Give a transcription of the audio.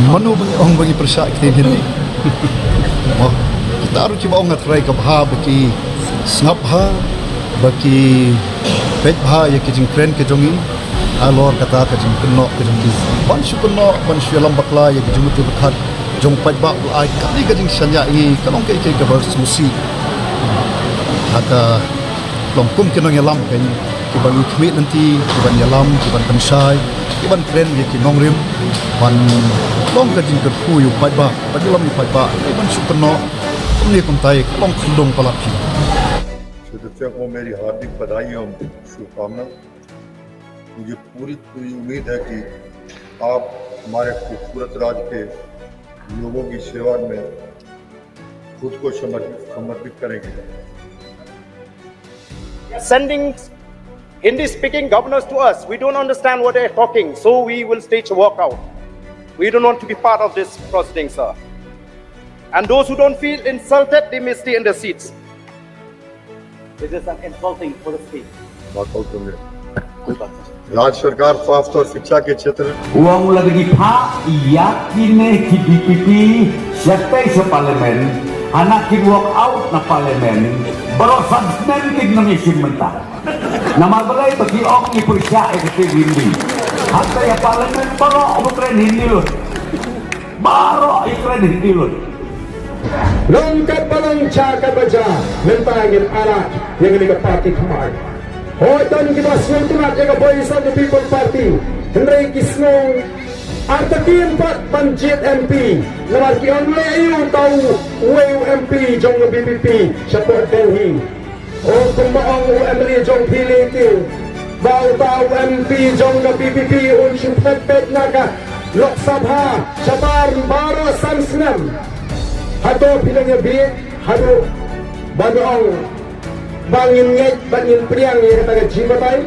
mano bagi orang bagi pyrshah kita ni. Wah, kita harus cuba orang try ke bah bagi ngap ha bagi pet bah ya ke jing kren ke jongi alor kata ke jing kynnoh ke jing ban shu kynnoh ban shu lam bakla ya ke jing tu bakhat jong pat ba ai kali ke jing sanya i kalong ke ber susi ada longkum kynnoh ya lam kan kiban khmit nanti kiban ya lam kiban pensai kiban kren ya ki ngongrim ban long ke jing ke khu yu pat ba lam pat ba ban shu kynnoh ni kum tai long khundong palapi. सदस्यों को मेरी हार्दिक बधाई एवं शुभकामना। मुझे पूरी उम्मीद है कि आप हमारे खूबसूरत राज्य के लोगों की सेवा में खुद को समर्पित करेंगे। Sending Hindi-speaking governors to us, we don't understand what they're talking, so we will stage a walkout. We don't want to be part of this proceeding, sir. And those who don't feel insulted, they may stay in their seats. This is an insulting for the state. राज्य सरकार स्वास्थ्य और शिक्षा के क्षेत्र uang lagi pak yakin ki DPP siapa sa parlemen anak ki walk out na parlemen barosan sen ki namisin mentah nama balai bagi ok ni pyrshah ke hindi hatta ya parlemen baro kren hindi lo baro kren hindi lo lengkap balangca kabaja mentangin arah yang ini parti kemar. Hotan kita sunturat yang voice of the people party. Henry Kisnong artakin pat panjit MP. Namar ki only ayu tau wayu MP jong BPP support Delhi. O kumbaong UMLA jong pilih bau tau MP jong BPP un syumpet naga Lok Sabha Sabar Baro Samsnam. Hato pilangnya biik, hato badoong bangin ngait, bangin priang yang kata jimatai.